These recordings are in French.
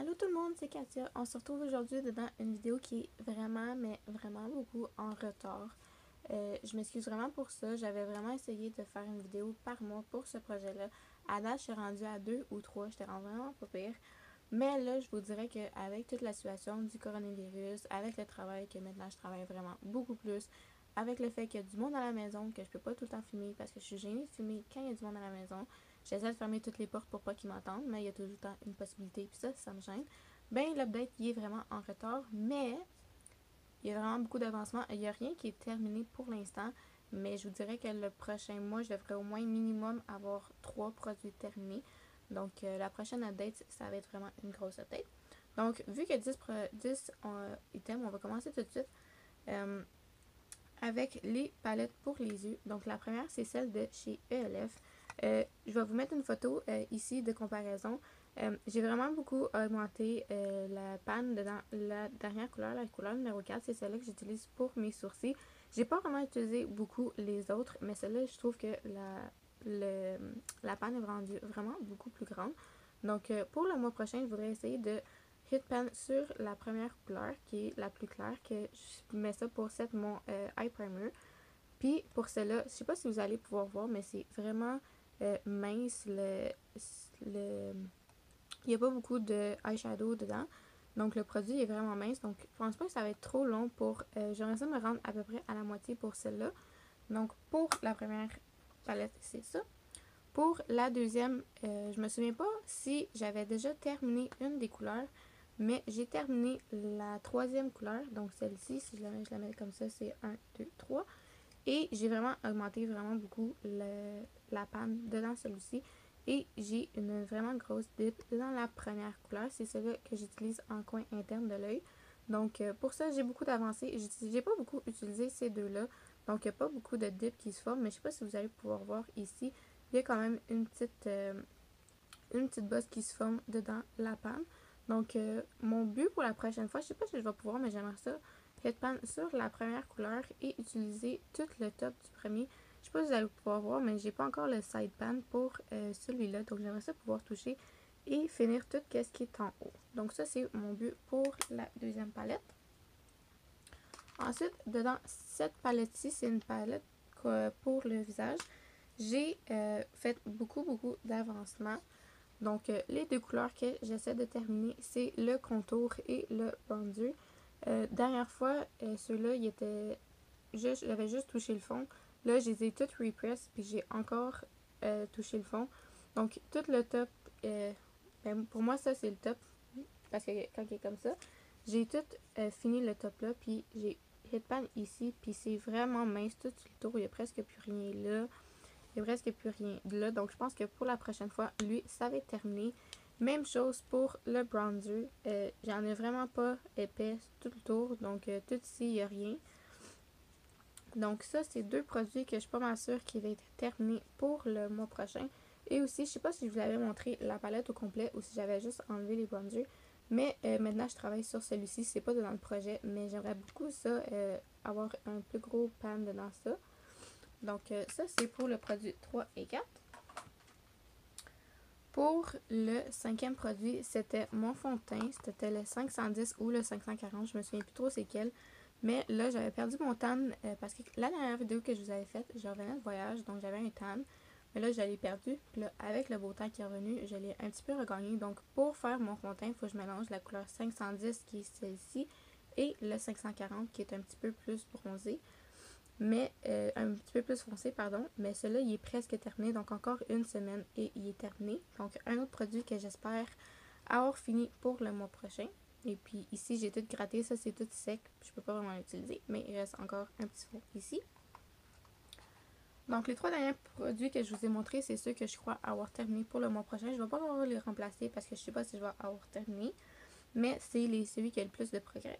Allô tout le monde, c'est Katia. On se retrouve aujourd'hui dans une vidéo qui est vraiment, mais vraiment beaucoup en retard. Je m'excuse vraiment pour ça. J'avais vraiment essayé de faire une vidéo par mois pour ce projet-là. À date, je suis rendue à 2 ou 3. J'étais rendue vraiment pas pire. Mais là, je vous dirais qu'avec toute la situation du coronavirus, avec le travail, que maintenant je travaille vraiment beaucoup plus, avec le fait qu'il y a du monde à la maison, que je peux pas tout le temps filmer parce que je suis gênée de filmer quand il y a du monde à la maison. J'essaie de fermer toutes les portes pour pas qu'ils m'entendent, mais il y a tout le temps une possibilité, puis ça me gêne. Ben, l'update, il est vraiment en retard, mais il y a vraiment beaucoup d'avancement. Il n'y a rien qui est terminé pour l'instant, mais je vous dirais que le prochain mois, je devrais au moins minimum avoir 3 produits terminés. Donc, la prochaine update, ça va être vraiment une grosse update. Donc, vu que 10 items, on va commencer tout de suite avec les palettes pour les yeux. Donc, la première, c'est celle de chez ELF. Je vais vous mettre une photo ici de comparaison. J'ai vraiment beaucoup augmenté la panne dans la dernière couleur, la couleur numéro 4, c'est celle-là que j'utilise pour mes sourcils. J'ai pas vraiment utilisé beaucoup les autres, mais celle-là, je trouve que la panne est vraiment beaucoup plus grande. Donc, pour le mois prochain, je voudrais essayer de hit pan sur la première couleur, qui est la plus claire, que je mets ça pour set mon eye primer. Puis, pour celle-là, je sais pas si vous allez pouvoir voir, mais c'est vraiment mince, il n'y a pas beaucoup de eyeshadow dedans. Donc, le produit est vraiment mince. Donc, je pense pas que ça va être trop long pour... j'aimerais ça me rendre à peu près à la moitié pour celle-là. Donc, pour la première palette, c'est ça. Pour la deuxième, je me souviens pas si j'avais déjà terminé une des couleurs, mais j'ai terminé la troisième couleur, donc celle-ci, si je la mets comme ça, c'est 1, 2, 3. Et j'ai vraiment augmenté vraiment beaucoup la panne dedans celui-ci. Et j'ai une vraiment grosse dip dans la première couleur. C'est celle que j'utilise en coin interne de l'œil. Donc pour ça, j'ai beaucoup d'avancées. J'ai pas beaucoup utilisé ces deux-là. Donc il n'y a pas beaucoup de dip qui se forment. Mais je sais pas si vous allez pouvoir voir ici. Il y a quand même une petite bosse qui se forme dedans la panne. Donc mon but pour la prochaine fois, je sais pas si je vais pouvoir, mais j'aimerais ça hit pan sur la première couleur et utiliser tout le top du premier. Je sais pas si vous allez pouvoir voir, mais j'ai pas encore le side pan pour celui-là. Donc j'aimerais ça pouvoir toucher et finir tout ce qui est en haut. Donc ça, c'est mon but pour la deuxième palette. Ensuite, dedans cette palette-ci, c'est une palette pour le visage. J'ai fait beaucoup d'avancement. Donc, les deux couleurs que j'essaie de terminer, c'est le contour et le bronzer. Dernière fois, ceux-là, j'avais juste touché le fond. Là, je les ai toutes repress, puis j'ai encore touché le fond. Donc, tout le top, ben, pour moi, ça, c'est le top, parce que quand il est comme ça, j'ai tout fini le top là, puis j'ai hit pan ici, puis c'est vraiment mince tout le tour. Il n'y a presque plus rien là. Il n'y a presque plus rien là. Donc, je pense que pour la prochaine fois, lui, ça va être terminé. Même chose pour le bronzer. J'en ai vraiment pas épais tout le tour. Donc, tout ici, il n'y a rien. Donc, ça, c'est deux produits que je suis pas mal sûre qu'ils vont être terminés pour le mois prochain. Et aussi, je sais pas si je vous l'avais montré la palette au complet ou si j'avais juste enlevé les bronzers. Mais maintenant, je travaille sur celui-ci. C'est pas dans le projet, mais j'aimerais beaucoup ça, avoir un plus gros pan dans ça. Donc, ça, c'est pour le produit 3 et 4. Pour le cinquième produit, c'était mon fond de teint. C'était le 510 ou le 540. Je me souviens plus trop c'est quel. Mais là, j'avais perdu mon tan parce que la dernière vidéo que je vous avais faite, je revenais de voyage, donc j'avais un tan. Mais là, je l'ai perdu. Puis là, avec le beau temps qui est revenu, je l'ai un petit peu regagné. Donc, pour faire mon fond de teint, il faut que je mélange la couleur 510 qui est celle-ci et le 540 qui est un petit peu plus bronzé. Mais un petit peu plus foncé, pardon. Mais celui-là, il est presque terminé. Donc, encore une semaine et il est terminé. Donc, un autre produit que j'espère avoir fini pour le mois prochain. Et puis ici, j'ai tout gratté. Ça, c'est tout sec. Je peux pas vraiment l'utiliser. Mais il reste encore un petit fond ici. Donc, les trois derniers produits que je vous ai montrés, c'est ceux que je crois avoir terminé pour le mois prochain. Je ne vais pas encore les remplacer parce que je ne sais pas si je vais avoir terminé. Mais c'est celui qui a le plus de progrès.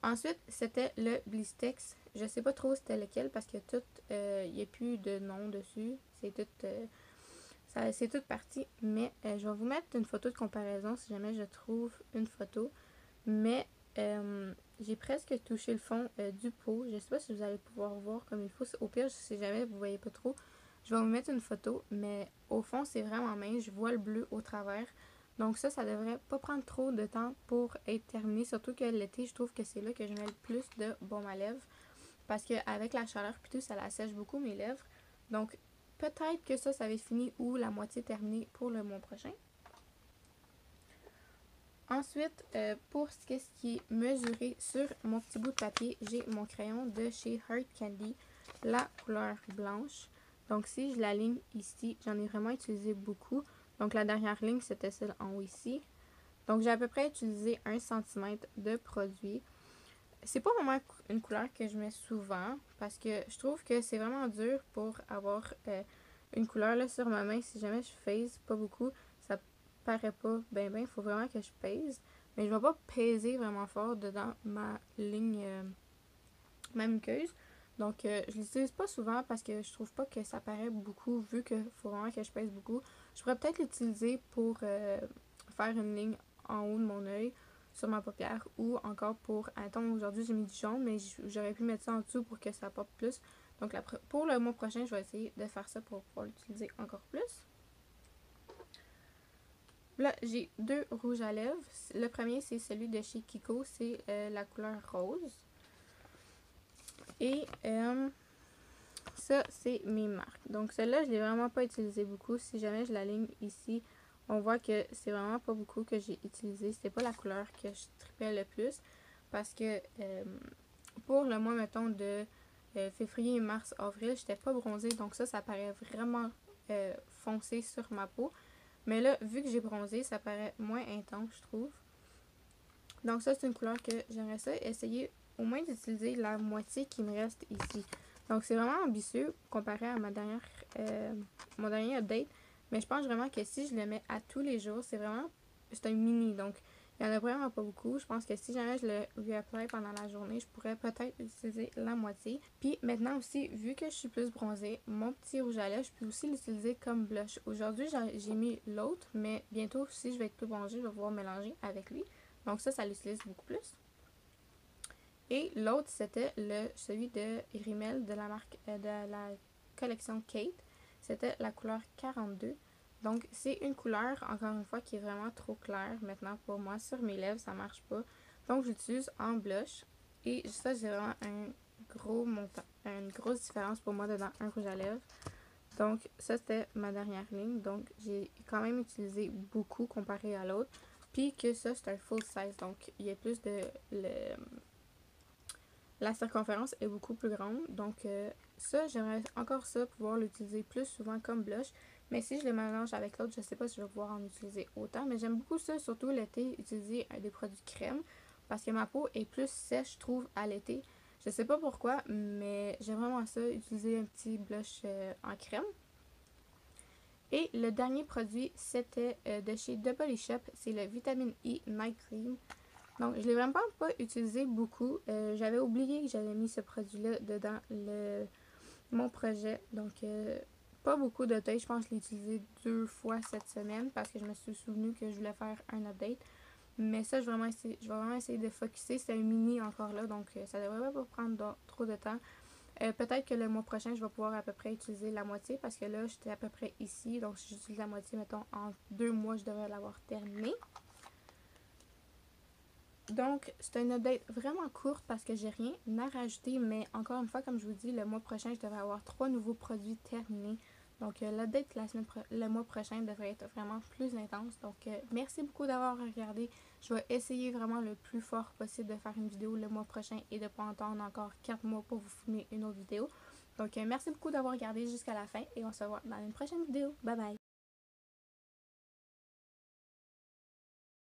Ensuite, c'était le Blistex. Je sais pas trop c'était lequel parce que tout, il n'y a plus de nom dessus. C'est tout parti. Mais je vais vous mettre une photo de comparaison si jamais je trouve une photo. Mais j'ai presque touché le fond du pot. Je sais pas si vous allez pouvoir voir comme il faut. Au pire, si jamais vous voyez pas trop, je vais vous mettre une photo. Mais au fond, c'est vraiment mince. Je vois le bleu au travers. Donc ça devrait pas prendre trop de temps pour être terminé. Surtout que l'été, je trouve que c'est là que je mets le plus de baume à lèvres. Parce qu'avec la chaleur et tout, ça assèche beaucoup mes lèvres. Donc peut-être que ça va être fini ou la moitié terminée pour le mois prochain. Ensuite, pour ce qui est mesuré sur mon petit bout de papier, j'ai mon crayon de chez Heart Candy, la couleur blanche. Donc si je l'aligne ici, j'en ai vraiment utilisé beaucoup. Donc la dernière ligne, c'était celle en haut ici. Donc j'ai à peu près utilisé 1 cm de produit. C'est pas vraiment une couleur que je mets souvent parce que je trouve que c'est vraiment dur pour avoir une couleur là sur ma main. Si jamais je pèse pas beaucoup, ça paraît pas ben. Il faut vraiment que je pèse. Mais je vais pas peser vraiment fort dedans ma ligne, ma muqueuse. Donc je l'utilise pas souvent parce que je trouve pas que ça paraît beaucoup vu qu'il faut vraiment que je pèse beaucoup. Je pourrais peut-être l'utiliser pour faire une ligne en haut de mon œil sur ma paupière ou encore pour, attends, aujourd'hui j'ai mis du jaune mais j'aurais pu mettre ça en dessous pour que ça pop plus. Donc pour le mois prochain, je vais essayer de faire ça pour pouvoir l'utiliser encore plus. Là, j'ai 2 rouges à lèvres. Le premier, c'est celui de chez Kiko, c'est la couleur rose. Et ça, c'est mes marques. Donc celle-là, je ne l'ai vraiment pas utilisé beaucoup. Si jamais je l'aligne ici, on voit que c'est vraiment pas beaucoup que j'ai utilisé. C'était pas la couleur que je tripais le plus. Parce que pour le mois, mettons, de février, mars, avril, j'étais pas bronzée. Donc ça paraît vraiment foncé sur ma peau. Mais là, vu que j'ai bronzé, ça paraît moins intense, je trouve. Donc ça, c'est une couleur que j'aimerais ça essayer au moins d'utiliser la moitié qui me reste ici. Donc c'est vraiment ambitieux comparé à mon dernier update. Mais je pense vraiment que si je le mets à tous les jours, c'est un mini. Donc il n'y en a vraiment pas beaucoup. Je pense que si jamais je le reapply pendant la journée, je pourrais peut-être utiliser la moitié. Puis maintenant aussi, vu que je suis plus bronzée, mon petit rouge à lèvres, je peux aussi l'utiliser comme blush. Aujourd'hui, j'ai mis l'autre, mais bientôt, si je vais être plus bronzée, je vais pouvoir mélanger avec lui. Donc ça l'utilise beaucoup plus. Et l'autre, c'était celui de Rimmel de la marque de la collection Kate. C'était la couleur 42. Donc c'est une couleur, encore une fois, qui est vraiment trop claire maintenant pour moi. Sur mes lèvres, ça marche pas. Donc j'utilise en blush. Et ça, j'ai vraiment un gros montant, une grosse différence pour moi dedans un rouge à lèvres. Donc ça, c'était ma dernière ligne. Donc j'ai quand même utilisé beaucoup comparé à l'autre. Puis que ça, c'est un full size. Donc il y a plus de... La circonférence est beaucoup plus grande. Donc ça, j'aimerais encore ça, pouvoir l'utiliser plus souvent comme blush. Mais si je le mélange avec l'autre, je sais pas si je vais pouvoir en utiliser autant. Mais j'aime beaucoup ça, surtout l'été, utiliser des produits crème. Parce que ma peau est plus sèche, je trouve, à l'été. Je sais pas pourquoi, mais j'aime vraiment ça, utiliser un petit blush en crème. Et le dernier produit, c'était de chez The Body Shop. C'est le Vitamine E Night Cream. Donc, je ne l'ai vraiment pas utilisé beaucoup. J'avais oublié que j'avais mis ce produit-là dedans mon projet. Donc, pas beaucoup de temps. Je pense que je l'ai utilisé 2 fois cette semaine parce que je me suis souvenu que je voulais faire un update. Mais ça, je vais vraiment essayer de focusser. C'est un mini encore là, donc ça devrait pas prendre trop de temps. Peut-être que le mois prochain, je vais pouvoir à peu près utiliser la moitié parce que là, j'étais à peu près ici. Donc, si j'utilise la moitié, mettons, en 2 mois, je devrais l'avoir terminé. Donc, c'est un update vraiment court parce que j'ai rien à rajouter, mais encore une fois, comme je vous dis, le mois prochain, je devrais avoir 3 nouveaux produits terminés. Donc, l'update le mois prochain devrait être vraiment plus intense. Donc, merci beaucoup d'avoir regardé. Je vais essayer vraiment le plus fort possible de faire une vidéo le mois prochain et de ne pas attendre encore 4 mois pour vous filmer une autre vidéo. Donc, merci beaucoup d'avoir regardé jusqu'à la fin et on se voit dans une prochaine vidéo. Bye bye!